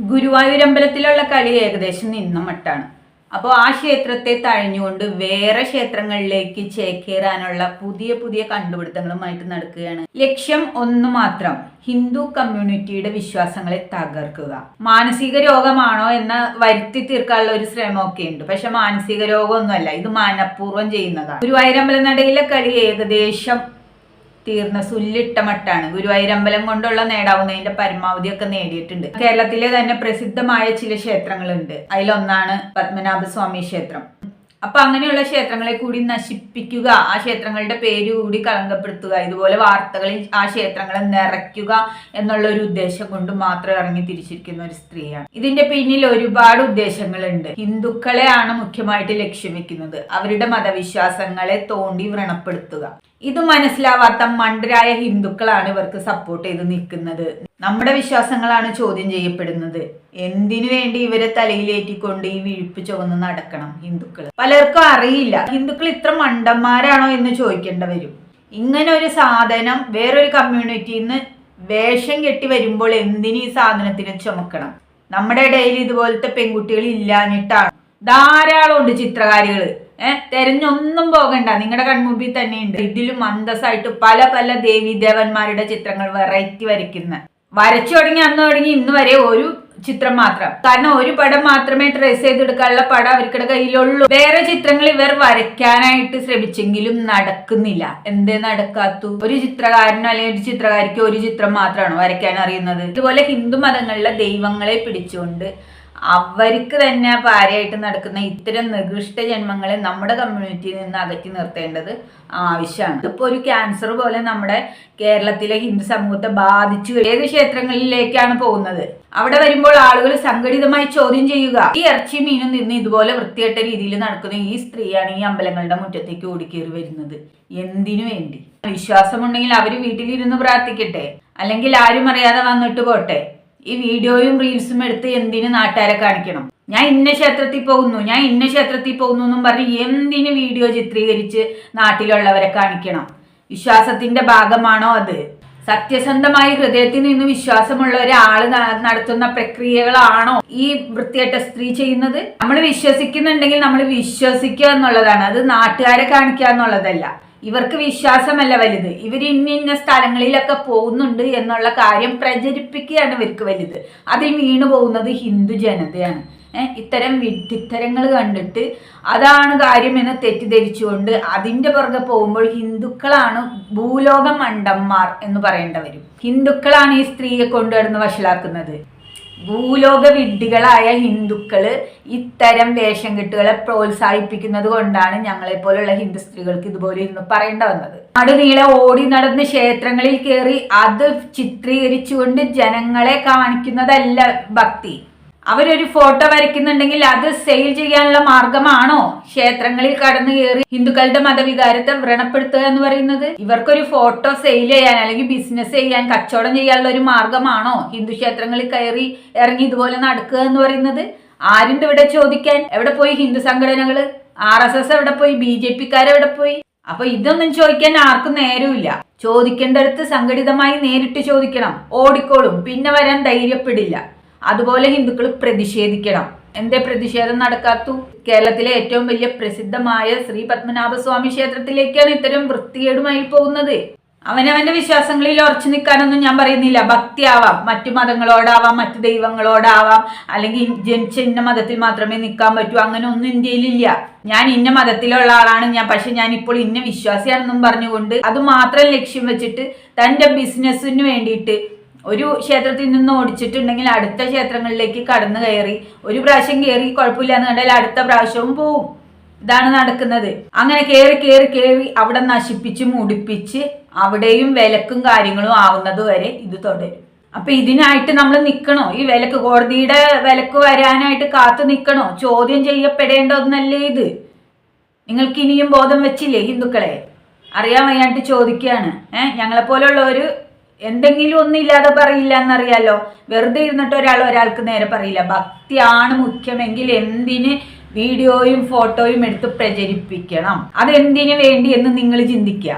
ഗുരുവായൂരമ്പലത്തിലുള്ള കളി ഏകദേശം നിന്ന മട്ടാണ്. അപ്പോൾ ആ ക്ഷേത്രത്തെ തഴഞ്ഞുകൊണ്ട് വേറെ ക്ഷേത്രങ്ങളിലേക്ക് ചേക്കേറാനുള്ള പുതിയ പുതിയ കണ്ടുപിടുത്തങ്ങളുമായിട്ട് നടക്കുകയാണ്. ലക്ഷ്യം ഒന്ന് മാത്രം, ഹിന്ദു കമ്മ്യൂണിറ്റിയുടെ വിശ്വാസങ്ങളെ തകർക്കുക. മാനസിക രോഗമാണോ എന്ന് വരുത്തി തീർക്കാനുള്ള ഒരു ശ്രമമൊക്കെ ഉണ്ട്. പക്ഷെ മാനസിക രോഗമൊന്നുമല്ല, ഇത് മനഃപൂർവ്വം ചെയ്യുന്നതാണ്. ഗുരുവായൂരമ്പല നടയിലെ കളി ഏകദേശം തീർന്ന സുല്ലിട്ട മട്ടാണ്. ഗുരുവായൂരമ്പലം കൊണ്ടുള്ള നേടാവുന്നതിന്റെ പരമാവധിയൊക്കെ നേടിയിട്ടുണ്ട്. കേരളത്തിലെ തന്നെ പ്രസിദ്ധമായ ചില ക്ഷേത്രങ്ങളുണ്ട്. അതിലൊന്നാണ് പത്മനാഭസ്വാമി ക്ഷേത്രം. അപ്പൊ അങ്ങനെയുള്ള ക്ഷേത്രങ്ങളെ കൂടി നശിപ്പിക്കുക, ആ ക്ഷേത്രങ്ങളുടെ പേര് കൂടി കളങ്കപ്പെടുത്തുക, ഇതുപോലെ വാർത്തകളിൽ ആ ക്ഷേത്രങ്ങളെ നിറയ്ക്കുക എന്നുള്ള ഒരു ഉദ്ദേശം കൊണ്ട് മാത്രം ഇറങ്ങി തിരിച്ചിരിക്കുന്ന ഒരു സ്ത്രീയാണ്. ഇതിന്റെ പിന്നിൽ ഒരുപാട് ഉദ്ദേശങ്ങളുണ്ട്. ഹിന്ദുക്കളെയാണ് മുഖ്യമായിട്ട് ലക്ഷ്യം വെക്കുന്നത്. അവരുടെ മതവിശ്വാസങ്ങളെ തോണ്ടി വ്രണപ്പെടുത്തുക. ഇത് മനസ്സിലാവാത്ത മണ്ടരായ ഹിന്ദുക്കളാണ് ഇവർക്ക് സപ്പോർട്ട് ചെയ്ത് നിൽക്കുന്നത്. നമ്മുടെ വിശ്വാസങ്ങളാണ് ചോദ്യം ചെയ്യപ്പെടുന്നത്. എന്തിനു വേണ്ടി ഇവരെ തലയിലേറ്റിക്കൊണ്ട് ഈ വിഴുപ്പ് ചുവന്ന് നടക്കണം ഹിന്ദുക്കൾ? പലർക്കും അറിയില്ല. ഹിന്ദുക്കൾ ഇത്ര മണ്ടന്മാരാണോ എന്ന് ചോദിക്കേണ്ട വരും. ഇങ്ങനെ ഒരു സാധനം വേറൊരു കമ്മ്യൂണിറ്റിയിൽ നിന്ന് വേഷം കെട്ടി വരുമ്പോൾ എന്തിന് ഈ സാധനത്തിന് ചുമക്കണം? നമ്മുടെ ഇടയിൽ ഇതുപോലത്തെ പെൺകുട്ടികൾ ഇല്ലാഞ്ഞിട്ടാണ്. ധാരാളം ഉണ്ട് ചിത്രകാരികള്. തെരഞ്ഞൊന്നും പോകണ്ട, നിങ്ങളുടെ കൺമുമ്പിൽ തന്നെയുണ്ട്. ഇതിലും അന്തസ്സായിട്ട് പല പല ദേവീ ദേവന്മാരുടെ ചിത്രങ്ങൾ വെറൈറ്റി വരച്ചു തുടങ്ങി അന്ന് തുടങ്ങി ഇന്ന് വരെ ഒരു ചിത്രം മാത്രം. കാരണം ഒരു പടം മാത്രമേ ട്രേസ് ചെയ്തെടുക്കാനുള്ള പടം അവർക്കിടെ കയ്യിലുള്ളൂ. വേറെ ചിത്രങ്ങൾ ഇവർ വരയ്ക്കാനായിട്ട് ശ്രമിച്ചെങ്കിലും നടക്കുന്നില്ല. എന്തേ നടക്കാത്തു? ഒരു ചിത്രകാരനോ അല്ലെങ്കിൽ ഒരു ചിത്രകാരിക്കോ ഒരു ചിത്രം മാത്രമാണോ വരയ്ക്കാൻ അറിയുന്നത്? ഇതുപോലെ ഹിന്ദു മതങ്ങളിലെ ദൈവങ്ങളെ പിടിച്ചുകൊണ്ട് അവർക്ക് തന്നെ ഭാര്യയായിട്ട് നടക്കുന്ന ഇത്തരം നികൃഷ്ട ജന്മങ്ങളെ നമ്മുടെ കമ്മ്യൂണിറ്റിയിൽ നിന്ന് അകറ്റി നിർത്തേണ്ടത് ആവശ്യമാണ്. ഇപ്പോൾ ഒരു ക്യാൻസർ പോലെ നമ്മുടെ കേരളത്തിലെ ഹിന്ദു സമൂഹത്തെ ബാധിച്ചു. ഏത് ക്ഷേത്രങ്ങളിലേക്കാണ് പോകുന്നത്? അവിടെ വരുമ്പോൾ ആളുകൾ സംഘടിതമായി ചോദ്യം ചെയ്യുക. ഈ ഇറച്ചി മീനും നിന്ന് ഇതുപോലെ വൃത്തികെട്ട രീതിയിൽ നടക്കുന്ന ഈ സ്ത്രീയാണ് ഈ അമ്പലങ്ങളുടെ മുറ്റത്തേക്ക് ഓടിക്കേറി വരുന്നത്. എന്തിനു വേണ്ടി? വിശ്വാസമുണ്ടെങ്കിൽ അവര് വീട്ടിലിരുന്ന് പ്രാർത്ഥിക്കട്ടെ, അല്ലെങ്കിൽ ആരും അറിയാതെ വന്നിട്ട് പോട്ടെ. ഈ വീഡിയോയും റീൽസും എടുത്ത് എന്തിന് നാട്ടുകാരെ കാണിക്കണം? ഞാൻ ഇന്ന ക്ഷേത്രത്തിൽ പോകുന്നു എന്നും പറഞ്ഞ് എന്തിന് വീഡിയോ ചിത്രീകരിച്ച് നാട്ടിലുള്ളവരെ കാണിക്കണം? വിശ്വാസത്തിന്റെ ഭാഗമാണോ അത്? സത്യസന്ധമായി ഹൃദയത്തിൽ നിന്ന് വിശ്വാസമുള്ള ഒരാള് നടത്തുന്ന പ്രക്രിയകളാണോ ഈ വൃത്തികെട്ട സ്ത്രീ ചെയ്യുന്നത്? നമ്മൾ വിശ്വസിക്കുന്നുണ്ടെങ്കിൽ നമ്മൾ വിശ്വസിക്കുക എന്നുള്ളതാണ്. അത് നാട്ടുകാരെ കാണിക്കുക എന്നുള്ളതല്ല. ഇവർക്ക് വിശ്വാസമല്ല വലുത്. ഇവർ ഇന്ന സ്ഥലങ്ങളിലൊക്കെ പോകുന്നുണ്ട് എന്നുള്ള കാര്യം പ്രചരിപ്പിക്കുകയാണ് ഇവർക്ക് വലുത്. അതിൽ വീണു പോകുന്നത് ഹിന്ദു ജനതയാണ്. ഇത്തരം വിഡ്ഢിത്തരങ്ങൾ കണ്ടിട്ട് അതാണ് കാര്യമെന്ന് തെറ്റിദ്ധരിച്ചുകൊണ്ട് അതിന്റെ പുറകെ പോകുമ്പോൾ ഹിന്ദുക്കളാണ് ഭൂലോക മണ്ടന്മാർ എന്ന് പറയേണ്ടി വരും. ഹിന്ദുക്കളാണ് ഈ സ്ത്രീയെ കൊണ്ടുവരുന്ന വഷളാക്കുന്നത്. ഭൂലോക വിഡ്ഢികളായ ഹിന്ദുക്കള് ഇത്തരം വേഷം കെട്ടുകളെ പ്രോത്സാഹിപ്പിക്കുന്നത് കൊണ്ടാണ് ഞങ്ങളെ പോലുള്ള ഹിന്ദു സ്ത്രീകൾക്ക് ഇതുപോലെ ഇരുന്ന് പറയേണ്ട വന്നത്. നാടുനീളെ ഓടി നടന്ന് ക്ഷേത്രങ്ങളിൽ കയറി അത് ചിത്രീകരിച്ചുകൊണ്ട് ജനങ്ങളെ കാണിക്കുന്നതല്ല ഭക്തി. അവരൊരു ഫോട്ടോ വരയ്ക്കുന്നുണ്ടെങ്കിൽ അത് സെയിൽ ചെയ്യാനുള്ള മാർഗമാണോ ക്ഷേത്രങ്ങളിൽ കടന്നു കയറി ഹിന്ദുക്കളുടെ മതവികാരത്തെ വ്രണപ്പെടുത്തുക എന്ന് പറയുന്നത്? ഇവർക്കൊരു ഫോട്ടോ സെയിൽ ചെയ്യാൻ അല്ലെങ്കിൽ ബിസിനസ് ചെയ്യാൻ, കച്ചവടം ചെയ്യാനുള്ള ഒരു മാർഗമാണോ ഹിന്ദു ക്ഷേത്രങ്ങളിൽ കയറി ഇറങ്ങി ഇതുപോലെ നടക്കുക എന്ന് പറയുന്നത്? ആരുണ്ട് ഇവിടെ ചോദിക്കാൻ? എവിടെ പോയി ഹിന്ദു സംഘടനകള്? RSS എവിടെ പോയി? BJP-ക്കാരെവിടെ പോയി? അപ്പൊ ഇതൊന്നും ചോദിക്കാൻ ആർക്കും നേരമില്ല. ചോദിക്കേണ്ടടുത്ത് സംഘടിതമായി നേരിട്ട് ചോദിക്കണം. ഓടിക്കോളും, പിന്നെ വരാൻ ധൈര്യപ്പെടില്ല. അതുപോലെ ഹിന്ദുക്കൾ പ്രതിഷേധിക്കണം. എന്തേ പ്രതിഷേധം നടക്കാത്തു? കേരളത്തിലെ ഏറ്റവും വലിയ പ്രസിദ്ധമായ ശ്രീ പത്മനാഭസ്വാമി ക്ഷേത്രത്തിലേക്കാണ് ഇത്തരം വൃത്തികേടുമായി പോകുന്നത്. അവനവന്റെ വിശ്വാസങ്ങളിൽ ഉറച്ചു നിൽക്കാനൊന്നും ഞാൻ പറയുന്നില്ല. ഭക്തിയാവാം, മറ്റു മതങ്ങളോടാവാം, മറ്റു ദൈവങ്ങളോടാവാം, അല്ലെങ്കിൽ ജനിച്ച ഇന്ന മതത്തിൽ മാത്രമേ നിൽക്കാൻ പറ്റൂ, അങ്ങനെ ഒന്നും ഇന്ത്യയിലില്ല. ഞാൻ ഇന്ന മതത്തിലുള്ള ആളാണ് പക്ഷെ ഞാൻ ഇപ്പോൾ ഇന്ന വിശ്വാസിയാണെന്നും പറഞ്ഞുകൊണ്ട് അത് മാത്രം ലക്ഷ്യം വെച്ചിട്ട് തന്റെ ബിസിനസ്സിന് വേണ്ടിയിട്ട് ഒരു ക്ഷേത്രത്തിൽ നിന്ന് ഓടിച്ചിട്ടുണ്ടെങ്കിൽ അടുത്ത ക്ഷേത്രങ്ങളിലേക്ക് കടന്നു കയറി ഒരു പ്രാവശ്യം കയറി കുഴപ്പമില്ല എന്ന് കണ്ടാൽ അടുത്ത പ്രാവശ്യവും പോവും. ഇതാണ് നടക്കുന്നത്. അങ്ങനെ കയറി അവിടെ നശിപ്പിച്ച് മുടിപ്പിച്ച് അവിടെയും വിലക്കും കാര്യങ്ങളും ആവുന്നത് വരെ ഇത് തുടരും. അപ്പൊ ഇതിനായിട്ട് നമ്മൾ നിൽക്കണോ? ഈ വിലക്ക്, കോടതിയുടെ വിലക്ക് വരാനായിട്ട് കാത്തു നിൽക്കണോ? ചോദ്യം ചെയ്യപ്പെടേണ്ട ഒന്നല്ലേ ഇത്? നിങ്ങൾക്ക് ഇനിയും ബോധം വെച്ചില്ലേ ഹിന്ദുക്കളെ? അറിയാൻ വയ്യാണ്ട് ചോദിക്കുകയാണ്. ഞങ്ങളെപ്പോലുള്ളവര് എന്തെങ്കിലും ഒന്നില്ലാതെ പറയില്ല എന്നറിയാലോ. വെറുതെ ഇരുന്നിട്ട് ഒരാൾക്ക് നേരെ പറയില്ല. ഭക്തിയാണ് മുഖ്യമെങ്കിൽ എന്തിന് വീഡിയോയും ഫോട്ടോയും എടുത്ത് പ്രചരിപ്പിക്കണം? അതെന്തിനു വേണ്ടി എന്ന് നിങ്ങൾ ചിന്തിക്കുക.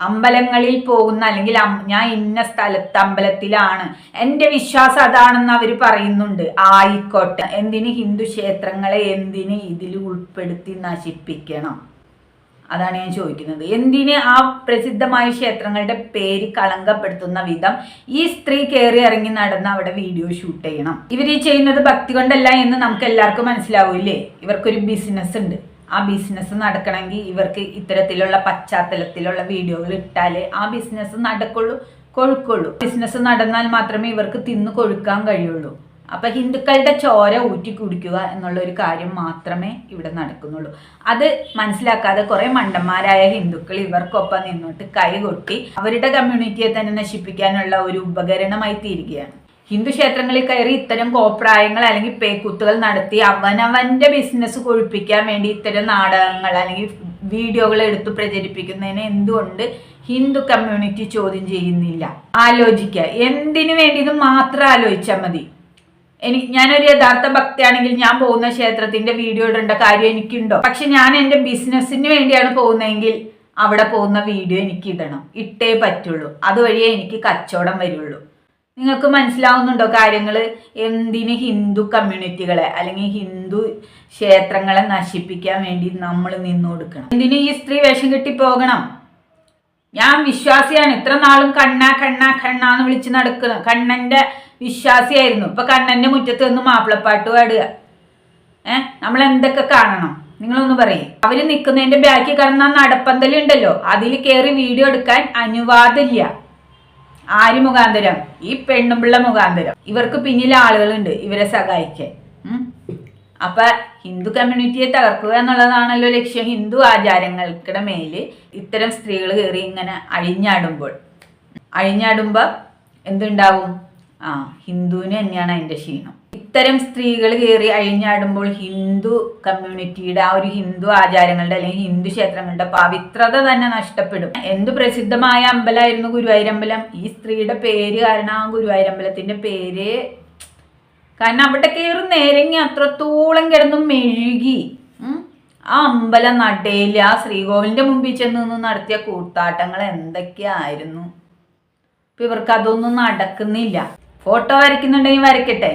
അമ്പലങ്ങളിൽ പോകുന്ന അല്ലെങ്കിൽ ഞാൻ ഇന്ന സ്ഥലത്ത് അമ്പലത്തിലാണ്, എൻ്റെ വിശ്വാസം അതാണെന്ന് അവർ പറയുന്നുണ്ട്. ആയിക്കോട്ടെ, എന്തിന് ഹിന്ദു ക്ഷേത്രങ്ങളെ എന്തിന് ഇതിൽ ഉൾപ്പെടുത്തി നശിപ്പിക്കണം? അതാണ് ഞാൻ ചോദിക്കുന്നത്. എന്തിന് ആ പ്രസിദ്ധമായ ക്ഷേത്രങ്ങളുടെ പേര് കളങ്കപ്പെടുത്തുന്ന വിധം ഈ സ്ത്രീ കയറി ഇറങ്ങി നടന്ന് അവിടെ വീഡിയോ ഷൂട്ട് ചെയ്യണം? ഇവർ ഈ ചെയ്യുന്നത് ഭക്തി കൊണ്ടല്ല എന്ന് നമുക്ക് എല്ലാവർക്കും മനസ്സിലാവൂല്ലേ? ഇവർക്കൊരു ബിസിനസ് ഉണ്ട്. ആ ബിസിനസ് നടക്കണമെങ്കിൽ ഇവർക്ക് ഇത്തരത്തിലുള്ള പശ്ചാത്തലത്തിലുള്ള വീഡിയോകൾ ഇട്ടാലേ ആ ബിസിനസ് നടക്കുള്ളൂ, കൊഴുക്കുള്ളൂ. ബിസിനസ് നടന്നാൽ മാത്രമേ ഇവർക്ക് തിന്നു കൊഴുക്കാൻ കഴിയുള്ളൂ. അപ്പൊ ഹിന്ദുക്കളുടെ ചോര ഊറ്റി കുടിക്കുക എന്നുള്ള ഒരു കാര്യം മാത്രമേ ഇവിടെ നടക്കുന്നുള്ളൂ. അത് മനസ്സിലാക്കാതെ കുറെ മണ്ടന്മാരായ ഹിന്ദുക്കൾ ഇവർക്കൊപ്പം നിന്നിട്ട് കൈകൊട്ടി അവരുടെ കമ്മ്യൂണിറ്റിയെ തന്നെ നശിപ്പിക്കാനുള്ള ഒരു ഉപകരണമായി തീരുകയാണ്. ഹിന്ദു ക്ഷേത്രങ്ങളിൽ കയറി ഇത്തരം കോപ്രായങ്ങൾ അല്ലെങ്കിൽ പേക്കൂത്തുകൾ നടത്തി അവനവന്റെ ബിസിനസ് കൊഴുപ്പിക്കാൻ വേണ്ടി ഇത്തരം നാടകങ്ങൾ അല്ലെങ്കിൽ വീഡിയോകൾ എടുത്ത് പ്രചരിപ്പിക്കുന്നതിന് എന്തുകൊണ്ട് ഹിന്ദു കമ്മ്യൂണിറ്റി ചോദ്യം ചെയ്യുന്നില്ല? ആലോചിക്കുക. എന്തിനു വേണ്ടിയെന്ന് മാത്രം ആലോചിച്ചാൽ മതി. ഞാനൊരു യഥാർത്ഥ ഭക്തിയാണെങ്കിൽ ഞാൻ പോകുന്ന ക്ഷേത്രത്തിന്റെ വീഡിയോ ഇടേണ്ട കാര്യം എനിക്കുണ്ടോ? പക്ഷെ ഞാൻ എൻ്റെ ബിസിനസ്സിന് വേണ്ടിയാണ് പോകുന്നതെങ്കിൽ അവിടെ പോകുന്ന വീഡിയോ എനിക്ക് ഇടണം, ഇട്ടേ പറ്റുള്ളൂ. അതുവഴിയേ എനിക്ക് കച്ചവടം വരുള്ളൂ. നിങ്ങൾക്ക് മനസ്സിലാവുന്നുണ്ടോ കാര്യങ്ങൾ? എന്തിന് ഹിന്ദു കമ്മ്യൂണിറ്റികളെ അല്ലെങ്കിൽ ഹിന്ദു ക്ഷേത്രങ്ങളെ നശിപ്പിക്കാൻ വേണ്ടി നമ്മൾ നിന്നു കൊടുക്കണം? എന്തിന് ഈ സ്ത്രീ വേഷം കെട്ടി പോകണം? ഞാൻ വിശ്വാസിയാണ്, ഇത്ര നാളും കണ്ണ കണ്ണ കണ്ണ എന്ന് വിളിച്ച് നടക്കണം. കണ്ണന്റെ വിശ്വാസിയായിരുന്നു. ഇപ്പൊ കണ്ണന്റെ മുറ്റത്ത് നിന്ന് മാപ്പിളപ്പാട്ട് പാടുക. നമ്മൾ എന്തൊക്കെ കാണണം? നിങ്ങളൊന്ന് പറയും. അവര് നിൽക്കുന്നതിന്റെ ബാക്കിൽ കിടന്ന നടപ്പന്തലുണ്ടല്ലോ, അതിൽ കയറി വീഡിയോ എടുക്കാൻ അനുവാദമില്ല. ആര് മുഖാന്തരം? ഈ പെണ്ണുമ്പിള്ള മുഖാന്തരം. ഇവർക്ക് പിന്നിൽ ആളുകളുണ്ട് ഇവരെ സഹായിക്കാൻ. അപ്പൊ ഹിന്ദു കമ്മ്യൂണിറ്റിയെ തകർക്കുക എന്നുള്ളതാണല്ലോ ലക്ഷ്യം. ഹിന്ദു ആചാരങ്ങൾക്കിടെ മേല് ഇത്തരം സ്ത്രീകൾ കയറി ഇങ്ങനെ അഴിഞ്ഞാടുമ്പോ എന്തുണ്ടാവും? ഹിന്ദുവിന് തന്നെയാണ് അതിന്റെ ക്ഷീണം. ഇത്തരം സ്ത്രീകൾ കയറി അഴിഞ്ഞാടുമ്പോൾ ഹിന്ദു കമ്മ്യൂണിറ്റിയുടെ ആ ഒരു ഹിന്ദു ആചാരങ്ങളുടെ അല്ലെങ്കിൽ ഹിന്ദു ക്ഷേത്രങ്ങളുടെ പവിത്രത തന്നെ നഷ്ടപ്പെടും. എന്ത് പ്രസിദ്ധമായ അമ്പലമായിരുന്നു ഗുരുവായൂരമ്പലം. ഈ സ്ത്രീയുടെ പേര് കാരണം ആ ഗുരുവായൂരമ്പലത്തിന്റെ പേര്, കാരണം അവിടെ കയറി നേരങ്ങി അത്രത്തോളം കിടന്നു മെഴുകി. ആ അമ്പല നടയിൽ ആ ശ്രീകോവിലിന്റെ മുമ്പിൽ ചെന്ന് നടത്തിയ കൂത്താട്ടങ്ങൾ എന്തൊക്കെയായിരുന്നു. ഇപ്പൊ ഇവർക്ക് അതൊന്നും നടക്കുന്നില്ല. ഫോട്ടോ വരയ്ക്കുന്നുണ്ടെങ്കിൽ വരയ്ക്കട്ടെ,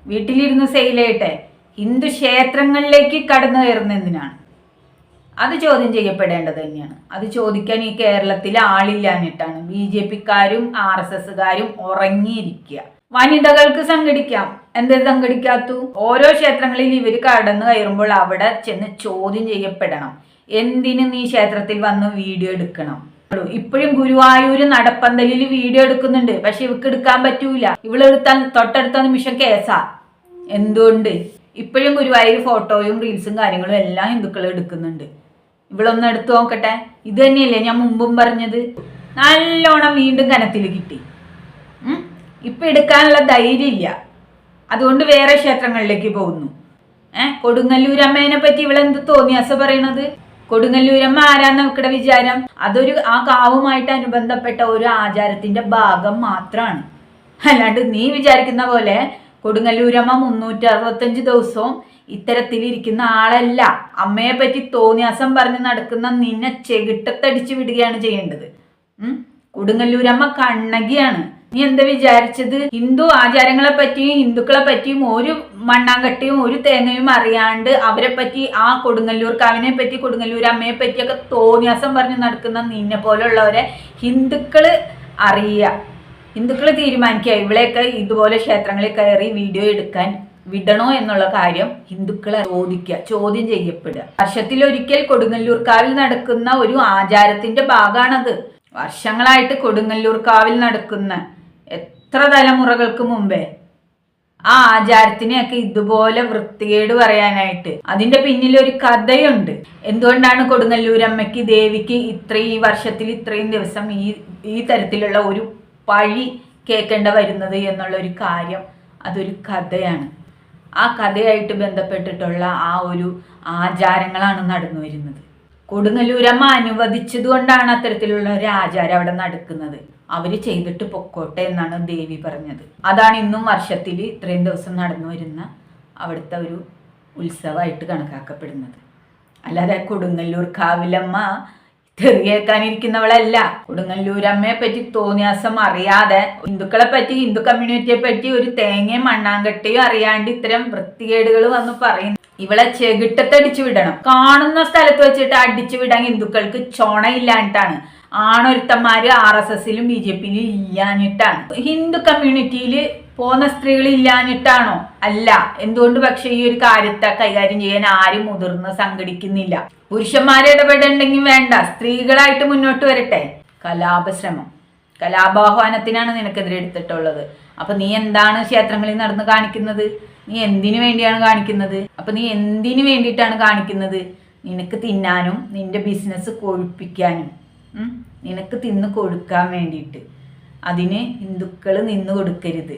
വീട്ടിലിരുന്ന് സെയിൽ ചെയ്യട്ടെ. ഹിന്ദു ക്ഷേത്രങ്ങളിലേക്ക് കടന്നു കയറുന്ന എന്തിനാണ്? അത് ചോദ്യം ചെയ്യപ്പെടേണ്ടത് തന്നെയാണ്. അത് ചോദിക്കാൻ ഈ കേരളത്തിൽ ആളില്ലാഞ്ഞിട്ടാണ്. BJPക്കാരും RSSകാരും ഉറങ്ങിയിരിക്കുക. വനിതകൾക്ക് സംഘടിക്കാം, എന്തേ സംഘടിക്കാത്തു? ഓരോ ക്ഷേത്രങ്ങളിൽ ഇവർ കടന്നു കയറുമ്പോൾ അവിടെ ചെന്ന് ചോദ്യം ചെയ്യപ്പെടണം. എന്തിന് നീ ക്ഷേത്രത്തിൽ വന്ന് വീഡിയോ എടുക്കണം? ഇപ്പോഴും ഗുരുവായൂര് നടപ്പന്തലിൽ വീഡിയോ എടുക്കുന്നുണ്ട്. പക്ഷെ ഇവക്ക് എടുക്കാൻ പറ്റൂല. ഇവളെടുത്താൽ തൊട്ടടുത്ത നിമിഷം കേസാ. എന്തുകൊണ്ട്? ഇപ്പോഴും ഗുരുവായൂർ ഫോട്ടോയും റീൽസും കാര്യങ്ങളും എല്ലാം ഹിന്ദുക്കൾ എടുക്കുന്നുണ്ട്. ഇവളൊന്ന് എടുത്തു നോക്കട്ടെ. ഇത് തന്നെയല്ലേ ഞാൻ മുമ്പും പറഞ്ഞത്? നല്ലോണം വീണ്ടും കനത്തിൽ കിട്ടി. ഇപ്പൊ എടുക്കാനുള്ള ധൈര്യം ഇല്ല. അതുകൊണ്ട് വേറെ ക്ഷേത്രങ്ങളിലേക്ക് പോകുന്നു. കൊടുങ്ങല്ലൂരമ്മേനെ പറ്റി ഇവളെന്ത് തോന്നിയാസ പറയണത്? കൊടുങ്ങല്ലൂരമ്മ ആരാന്ന് നമുക്കിടെ വിചാരം? അതൊരു ആ കാവുമായിട്ട് അനുബന്ധപ്പെട്ട ഒരു ആചാരത്തിന്റെ ഭാഗം മാത്രമാണ്. അല്ലാണ്ട് നീ വിചാരിക്കുന്ന പോലെ കൊടുങ്ങല്ലൂരമ്മ 365 ദിവസവും ഇത്തരത്തിലിരിക്കുന്ന ആളല്ല. അമ്മയെ പറ്റി തോന്നിയാസം പറഞ്ഞ് നടക്കുന്ന നിന്നെ ചെകിട്ടത്തടിച്ചു വിടുകയാണ് ചെയ്യേണ്ടത്. കൊടുങ്ങല്ലൂരമ്മ കണ്ണകിയാണ്. നീ എന്താ വിചാരിച്ചത്? ഹിന്ദു ആചാരങ്ങളെ പറ്റിയും ഹിന്ദുക്കളെ പറ്റിയും ഒരു മണ്ണാങ്കട്ടിയും ഒരു തേങ്ങയും അറിയാണ്ട് അവരെ പറ്റി, ആ കൊടുങ്ങല്ലൂർ കാവിനെ പറ്റി, കൊടുങ്ങല്ലൂർ അമ്മയെ പറ്റിയൊക്കെ തോന്നിയാസം പറഞ്ഞ് നടക്കുന്ന നിന്നെ പോലുള്ളവരെ ഹിന്ദുക്കള് അറിയുക. ഹിന്ദുക്കള് തീരുമാനിക്കുക ഇവളെയൊക്കെ ഇതുപോലെ ക്ഷേത്രങ്ങളിൽ കയറി വീഡിയോ എടുക്കാൻ വിടണോ എന്നുള്ള കാര്യം ഹിന്ദുക്കളെ ചോദിക്കുക, ചോദ്യം ചെയ്യപ്പെടുക. വർഷത്തിലൊരിക്കൽ കൊടുങ്ങല്ലൂർ കാവിൽ നടക്കുന്ന ഒരു ആചാരത്തിന്റെ ഭാഗമാണത്. വർഷങ്ങളായിട്ട് കൊടുങ്ങല്ലൂർ കാവിൽ നടക്കുന്ന എത്ര തലമുറകൾക്ക് മുമ്പേ ആ ആചാരത്തിനെയൊക്കെ ഇതുപോലെ വൃത്തികേട് പറയാനായിട്ട് അതിന്റെ പിന്നിൽ ഒരു കഥയുണ്ട്. എന്തുകൊണ്ടാണ് കൊടുങ്ങല്ലൂരമ്മയ്ക്ക് ദേവിക്ക് ഈ വർഷത്തിൽ ഇത്രയും ദിവസം ഈ തരത്തിലുള്ള ഒരു പഴി കേൾക്കേണ്ട വരുന്നത് എന്നുള്ള ഒരു കാര്യം, അതൊരു കഥയാണ്. ആ കഥയായിട്ട് ബന്ധപ്പെട്ടിട്ടുള്ള ആ ഒരു ആചാരങ്ങളാണ് നടന്നു വരുന്നത്. കൊടുങ്ങല്ലൂരമ്മ അനുവദിച്ചത് കൊണ്ടാണ് അത്തരത്തിലുള്ള ഒരു ആചാരം അവിടെ നടക്കുന്നത്. അവര് ചെയ്തിട്ട് പൊക്കോട്ടെ എന്നാണ് ദേവി പറഞ്ഞത്. അതാണ് ഇന്നും വർഷത്തിൽ ഇത്രയും ദിവസം നടന്നു വരുന്ന അവിടുത്തെ ഒരു ഉത്സവമായിട്ട് കണക്കാക്കപ്പെടുന്നത്. അല്ലാതെ കൊടുങ്ങല്ലൂർ കാവിലമ്മ തെറിയേക്കാനിരിക്കുന്നവളല്ല. കൊടുങ്ങല്ലൂരമ്മയെ പറ്റി തോന്നിയാസം അറിയാതെ, ഹിന്ദുക്കളെ പറ്റി, ഹിന്ദു കമ്മ്യൂണിറ്റിയെ പറ്റി ഒരു തേങ്ങയും മണ്ണാങ്കട്ടയും അറിയാണ്ട് ഇത്തരം വൃത്തികേടുകൾ വന്ന് പറയുന്നു. ഇവളെ ചെകിട്ടത്തടിച്ചു വിടണം. കാണുന്ന സ്ഥലത്ത് വെച്ചിട്ട് അടിച്ചു വിടാൻ ഹിന്ദുക്കൾക്ക് ചൊണയില്ലാഞ്ഞിട്ടാണ്. ആണൊരുത്തന്മാര് RSSലും BJPയിലും ഇല്ലാഞ്ഞിട്ടാണ്. ഹിന്ദു കമ്മ്യൂണിറ്റിയിൽ പോന്ന സ്ത്രീകൾ ഇല്ലാഞ്ഞിട്ടാണോ? അല്ല. എന്തുകൊണ്ട് പക്ഷെ ഈ ഒരു കാര്യത്തെ കൈകാര്യം ചെയ്യാൻ ആരും മുതിർന്ന് സംഘടിക്കുന്നില്ല? പുരുഷന്മാരെ ഇടപെടണ്ടെങ്കിൽ വേണ്ട, സ്ത്രീകളായിട്ട് മുന്നോട്ട് വരട്ടെ. കലാപശ്രമം, കലാപാഹ്വാനത്തിനാണ് നിനക്കെതിരെ എടുത്തിട്ടുള്ളത്. അപ്പൊ നീ എന്താണ് ക്ഷേത്രങ്ങളിൽ നടന്ന് കാണിക്കുന്നത്? നീ എന്തിനു വേണ്ടിയാണ് കാണിക്കുന്നത്? അപ്പൊ നീ എന്തിനു വേണ്ടിയിട്ടാണ് കാണിക്കുന്നത്? നിനക്ക് തിന്നാനും നിന്റെ ബിസിനസ് കൊഴുപ്പിക്കാനും, നിനക്ക് തിന്ന് കൊടുക്കാൻ വേണ്ടിയിട്ട്. അതിന് ഹിന്ദുക്കൾ നിന്ന് കൊടുക്കരുത്.